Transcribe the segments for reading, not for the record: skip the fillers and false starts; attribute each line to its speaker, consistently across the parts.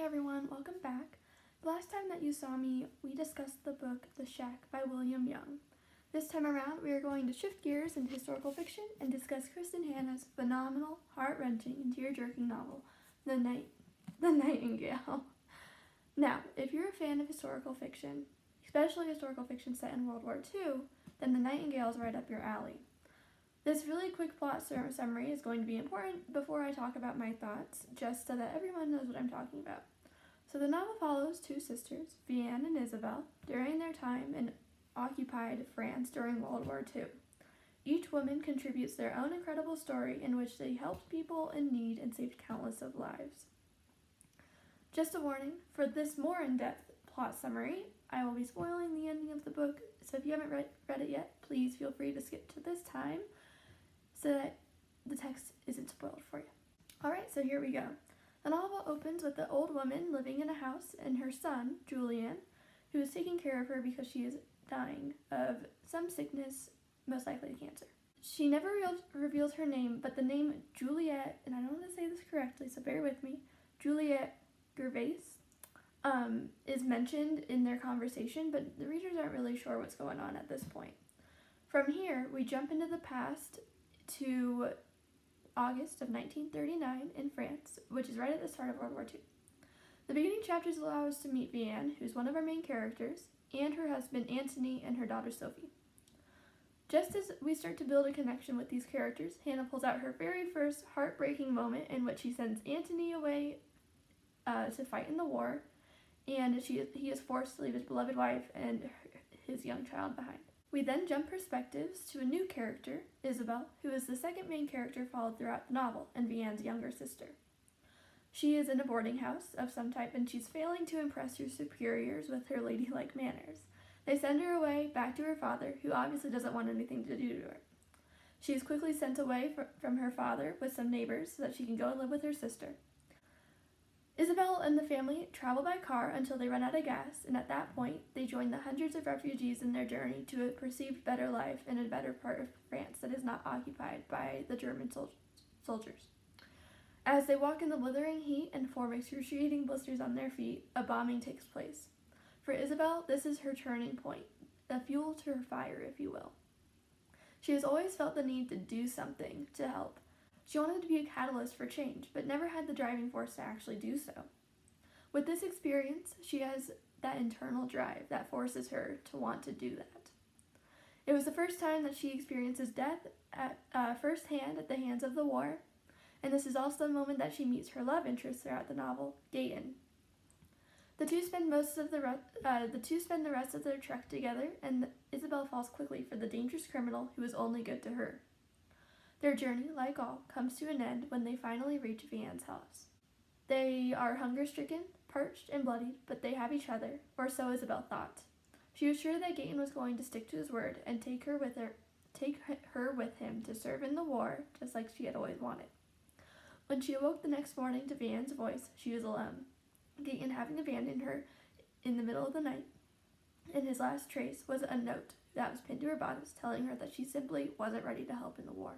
Speaker 1: Hi everyone, welcome back. The last time that you saw me, we discussed the book The Shack by William Young. This time around, we are going to shift gears into historical fiction and discuss Kristen Hanna's phenomenal, heart-wrenching, and tear-jerking novel, The Nightingale. Now, if you're a fan of historical fiction, especially historical fiction set in World War II, then The Nightingale is right up your alley. This really quick plot summary is going to be important before I talk about my thoughts, just so that everyone knows what I'm talking about. So the novel follows two sisters, Vianne and Isabel, during their time in occupied France during World War II. Each woman contributes their own incredible story in which they helped people in need and saved countless of lives. Just a warning, for this more in-depth plot summary, I will be spoiling the ending of the book, so if you haven't read it yet, please feel free to skip to this time so that the text isn't spoiled for you. Alright, so here we go. The novel opens with the old woman living in a house and her son, Julian, who is taking care of her because she is dying of some sickness, most likely cancer. She never reveals her name, but the name Juliette, and I don't want to say this correctly, so bear with me, Juliette Gervais, is mentioned in their conversation, but the readers aren't really sure what's going on at this point. From here, we jump into the past to August of 1939 in France, which is right at the start of World War II. The beginning chapters allow us to meet Vianne, who's one of our main characters, and her husband Antony and her daughter Sophie. Just as we start to build a connection with these characters, Hannah pulls out her very first heartbreaking moment in which she sends Antony away to fight in the war, and he is forced to leave his beloved wife and his young child behind. We then jump perspectives to a new character, Isabel, who is the second main character followed throughout the novel and Vianne's younger sister. She is in a boarding house of some type and she's failing to impress her superiors with her ladylike manners. They send her away back to her father, who obviously doesn't want anything to do to her. She is quickly sent away from her father with some neighbors so that she can go and live with her sister. Isabel and the family travel by car until they run out of gas, and at that point, they join the hundreds of refugees in their journey to a perceived better life in a better part of France that is not occupied by the German soldiers. As they walk in the blithering heat and form excruciating blisters on their feet, a bombing takes place. For Isabel, this is her turning point, the fuel to her fire, if you will. She has always felt the need to do something to help. She wanted to be a catalyst for change, but never had the driving force to actually do so. With this experience, she has that internal drive that forces her to want to do that. It was the first time that she experiences death firsthand at the hands of the war, and this is also the moment that she meets her love interest throughout the novel, Gaëtan. The two spend the rest of their trek together, and Isabel falls quickly for the dangerous criminal who is only good to her. Their journey, like all, comes to an end when they finally reach Vianne's house. They are hunger-stricken, parched, and bloodied, but they have each other, or so Isabel thought. She was sure that Gaëtan was going to stick to his word and take her with him to serve in the war, just like she had always wanted. When she awoke the next morning to Vianne's voice, she was alone, Gaëtan having abandoned her in the middle of the night, and his last trace was a note that was pinned to her bodice telling her that she simply wasn't ready to help in the war.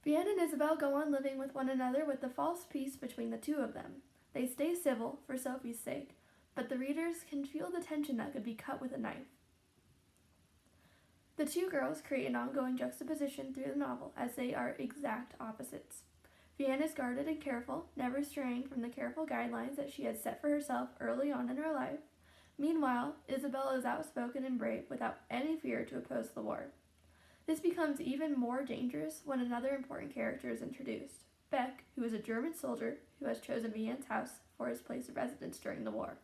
Speaker 1: Vianne and Isabel go on living with one another with the false peace between the two of them. They stay civil for Sophie's sake, but the readers can feel the tension that could be cut with a knife. The two girls create an ongoing juxtaposition through the novel as they are exact opposites. Vianne is guarded and careful, never straying from the careful guidelines that she had set for herself early on in her life. Meanwhile, Isabel is outspoken and brave without any fear to oppose the war. This becomes even more dangerous when another important character is introduced, Beck, who is a German soldier who has chosen Vianne's house for his place of residence during the war.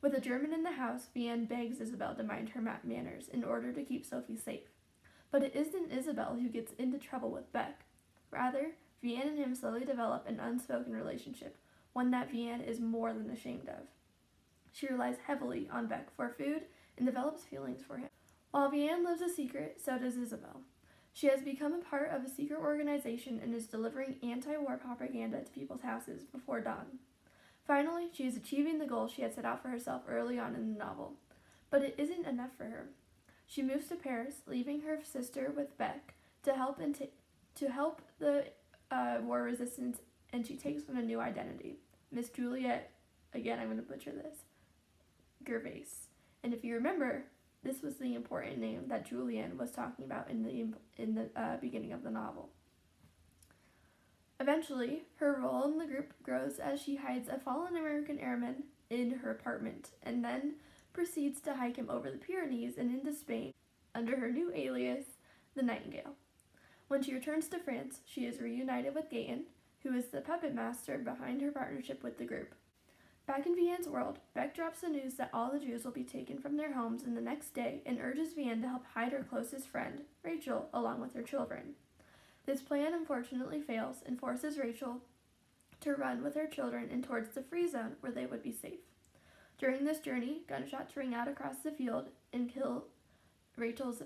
Speaker 1: With a German in the house, Vianne begs Isabel to mind her manners in order to keep Sophie safe. But it isn't Isabel who gets into trouble with Beck. Rather, Vianne and him slowly develop an unspoken relationship, one that Vianne is more than ashamed of. She relies heavily on Beck for food and develops feelings for him. While Vianne lives a secret, so does Isabel. She has become a part of a secret organization and is delivering anti-war propaganda to people's houses before dawn. Finally, she is achieving the goal she had set out for herself early on in the novel. But it isn't enough for her. She moves to Paris, leaving her sister with Beck to help the war resistance, and she takes on a new identity, Miss Juliette again, I'm going to butcher this, Gervais. And if you remember, this was the important name that Julian was talking about in the beginning of the novel. Eventually, her role in the group grows as she hides a fallen American airman in her apartment, and then proceeds to hike him over the Pyrenees and into Spain under her new alias, the Nightingale. When she returns to France, she is reunited with Gaëtan, who is the puppet master behind her partnership with the group. Back in Vianne's world, Beck drops the news that all the Jews will be taken from their homes in the next day and urges Vianne to help hide her closest friend, Rachel, along with her children. This plan unfortunately fails and forces Rachel to run with her children and towards the free zone where they would be safe. During this journey, gunshots ring out across the field and kill Rachel's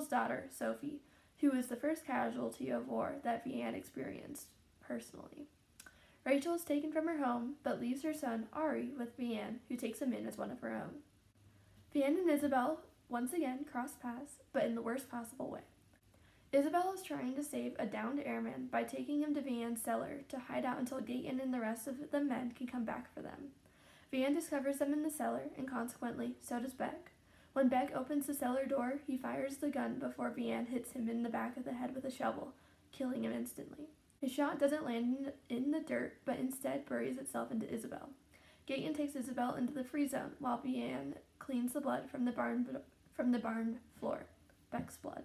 Speaker 1: daughter, Sophie, who is the first casualty of war that Vianne experienced personally. Rachel is taken from her home, but leaves her son, Ari, with Vianne, who takes him in as one of her own. Vianne and Isabel once again cross paths, but in the worst possible way. Isabel is trying to save a downed airman by taking him to Vianne's cellar to hide out until Gaëtan and the rest of the men can come back for them. Vianne discovers them in the cellar, and consequently, so does Beck. When Beck opens the cellar door, he fires the gun before Vianne hits him in the back of the head with a shovel, killing him instantly. His shot doesn't land in the dirt, but instead buries itself into Isabel. Gaëtan takes Isabel into the free zone, while Vianne cleans the blood from the barn floor, Beck's blood.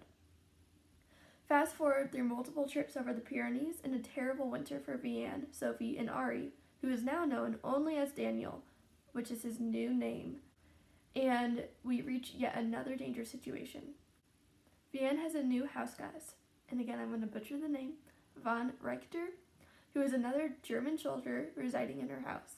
Speaker 1: Fast forward through multiple trips over the Pyrenees and a terrible winter for Vianne, Sophie, and Ari, who is now known only as Daniel, which is his new name, and we reach yet another dangerous situation. Vianne has a new houseguest, and again I'm going to butcher the name, von Richter, who is another German soldier residing in her house.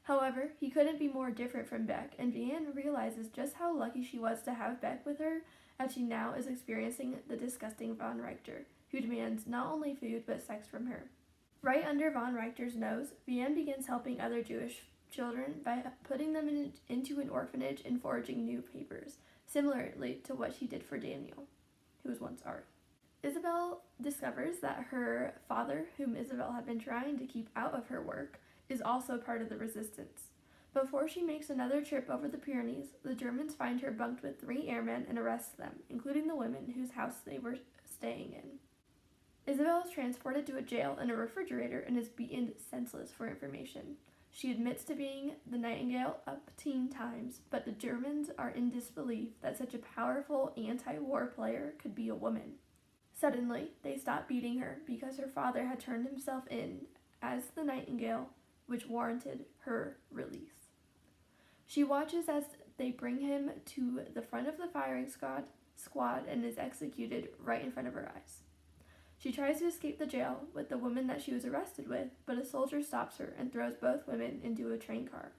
Speaker 1: However, he couldn't be more different from Beck, and Vianne realizes just how lucky she was to have Beck with her, as she now is experiencing the disgusting von Richter, who demands not only food but sex from her. Right under von Richter's nose, Vianne begins helping other Jewish children by putting them into an orphanage and forging new papers, similarly to what she did for Daniel, who was once Ari. Isabel discovers that her father, whom Isabel had been trying to keep out of her work, is also part of the resistance. Before she makes another trip over the Pyrenees, the Germans find her bunked with 3 airmen and arrest them, including the women whose house they were staying in. Isabel is transported to a jail in a refrigerator and is beaten senseless for information. She admits to being the Nightingale up teen times, but the Germans are in disbelief that such a powerful anti-war player could be a woman. Suddenly, they stop beating her because her father had turned himself in as the Nightingale, which warranted her release. She watches as they bring him to the front of the firing squad and is executed right in front of her eyes. She tries to escape the jail with the woman that she was arrested with, but a soldier stops her and throws both women into a train car.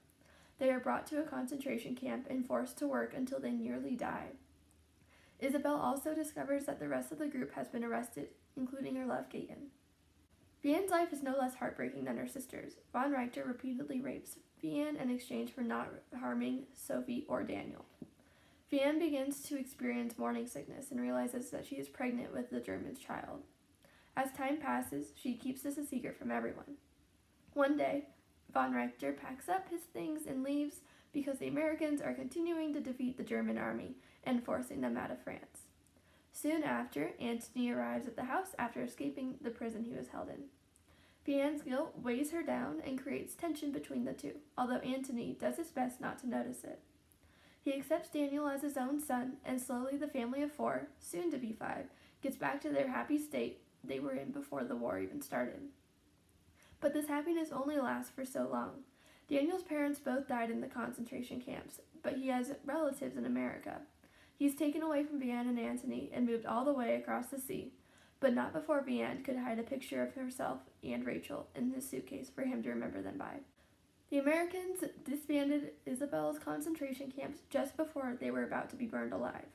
Speaker 1: They are brought to a concentration camp and forced to work until they nearly die. Isabel also discovers that the rest of the group has been arrested, including her love Gaëtan. Vianne's life is no less heartbreaking than her sister's. Von Richter repeatedly rapes Vianne in exchange for not harming Sophie or Daniel. Vianne begins to experience morning sickness and realizes that she is pregnant with the German's child. As time passes, she keeps this a secret from everyone. One day, von Richter packs up his things and leaves because the Americans are continuing to defeat the German army and forcing them out of France. Soon after, Antony arrives at the house after escaping the prison he was held in. Vianne's guilt weighs her down and creates tension between the two, although Antony does his best not to notice it. He accepts Daniel as his own son, and slowly the family of 4, soon to be 5, gets back to their happy state they were in before the war even started. But this happiness only lasts for so long. Daniel's parents both died in the concentration camps, but he has relatives in America. He's taken away from Vianne and Antony and moved all the way across the sea, but not before Vianne could hide a picture of herself and Rachel in his suitcase for him to remember them by. The Americans disbanded Isabel's concentration camps just before they were about to be burned alive.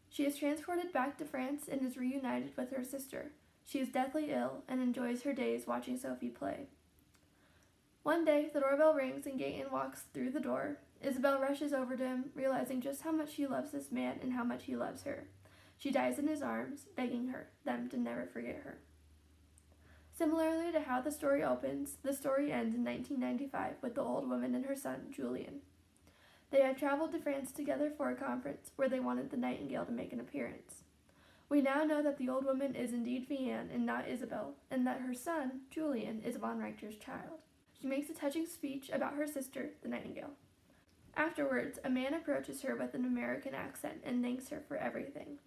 Speaker 1: She is transported back to France and is reunited with her sister. She is deathly ill and enjoys her days watching Sophie play. One day, the doorbell rings and Gaëtan walks through the door. Isabel rushes over to him, realizing just how much she loves this man and how much he loves her. She dies in his arms, begging them to never forget her. Similarly to how the story opens, the story ends in 1995 with the old woman and her son, Julian. They had traveled to France together for a conference where they wanted the Nightingale to make an appearance. We now know that the old woman is indeed Vianne and not Isabel, and that her son, Julian, is von Richter's child. She makes a touching speech about her sister, the Nightingale. Afterwards, a man approaches her with an American accent and thanks her for everything.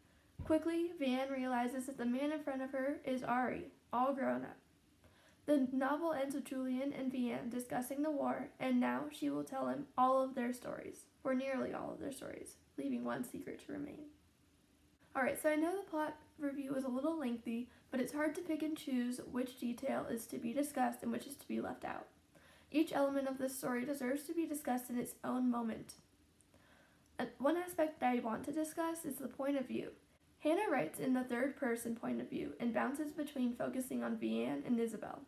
Speaker 1: Quickly, Vianne realizes that the man in front of her is Ari, all grown up. The novel ends with Julian and Vianne discussing the war, and now she will tell him all of their stories, or nearly all of their stories, leaving one secret to remain. Alright, so I know the plot review is a little lengthy, but it's hard to pick and choose which detail is to be discussed and which is to be left out. Each element of this story deserves to be discussed in its own moment. One aspect that I want to discuss is the point of view. Hannah writes in the third-person point of view and bounces between focusing on Vianne and Isabel.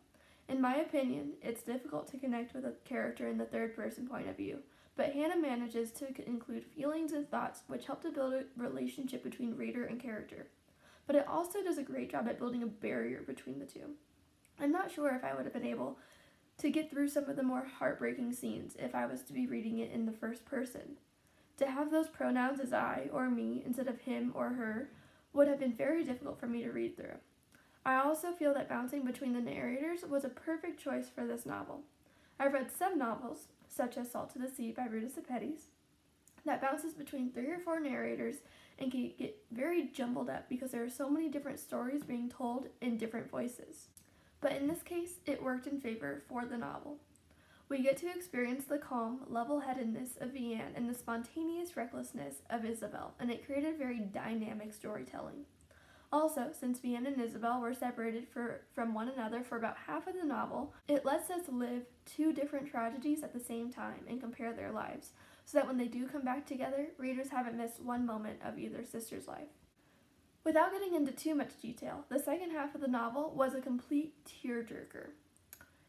Speaker 1: In my opinion, it's difficult to connect with a character in the third-person point of view, but Hannah manages to include feelings and thoughts which help to build a relationship between reader and character. But it also does a great job at building a barrier between the two. I'm not sure if I would have been able to get through some of the more heartbreaking scenes if I was to be reading it in the first person. To have those pronouns as I or me instead of him or her would have been very difficult for me to read through. I also feel that bouncing between the narrators was a perfect choice for this novel. I've read some novels, such as Salt to the Sea by Rita Sepetys, that bounces between 3 or 4 narrators and can get very jumbled up because there are so many different stories being told in different voices. But in this case, it worked in favor for the novel. We get to experience the calm, level-headedness of Vianne and the spontaneous recklessness of Isabel, and it created very dynamic storytelling. Also, since Vianne and Isabel were separated from one another for about half of the novel, it lets us live 2 different tragedies at the same time and compare their lives, so that when they do come back together, readers haven't missed one moment of either sister's life. Without getting into too much detail, the second half of the novel was a complete tearjerker.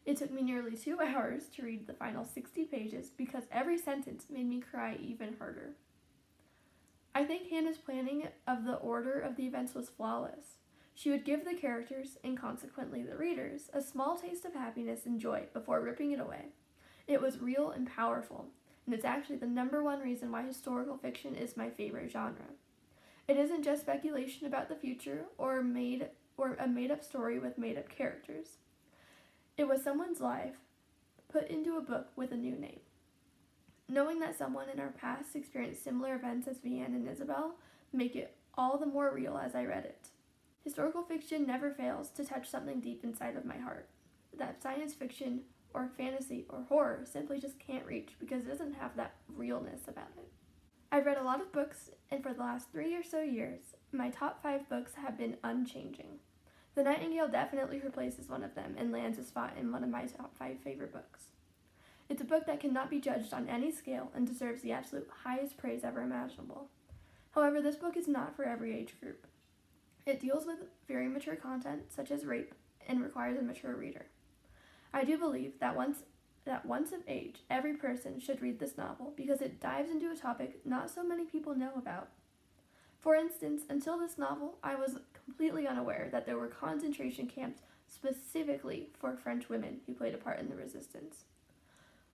Speaker 1: It took me nearly 2 hours to read the final 60 pages because every sentence made me cry even harder. I think Hannah's planning of the order of the events was flawless. She would give the characters, and consequently the readers, a small taste of happiness and joy before ripping it away. It was real and powerful, and it's actually the #1 reason why historical fiction is my favorite genre. It isn't just speculation about the future or a made-up story with made-up characters. It was someone's life put into a book with a new name. Knowing that someone in our past experienced similar events as Vianne and Isabel make it all the more real as I read it. Historical fiction never fails to touch something deep inside of my heart that science fiction or fantasy or horror simply just can't reach because it doesn't have that realness about it. I've read a lot of books, and for the last 3 or so years, my top 5 books have been unchanging. The Nightingale definitely replaces one of them and lands a spot in one of my top 5 favorite books. It's a book that cannot be judged on any scale and deserves the absolute highest praise ever imaginable. However, this book is not for every age group. It deals with very mature content, such as rape, and requires a mature reader. I do believe that once of age, every person should read this novel because it dives into a topic not so many people know about. For instance, until this novel, I was completely unaware that there were concentration camps specifically for French women who played a part in the resistance.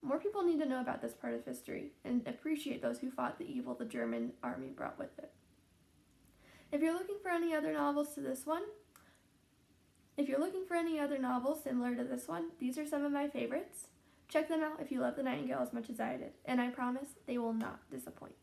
Speaker 1: More people need to know about this part of history and appreciate those who fought the evil the German army brought with it. If you're looking for any other novels similar to this one, these are some of my favorites. Check them out if you love The Nightingale as much as I did, and I promise they will not disappoint.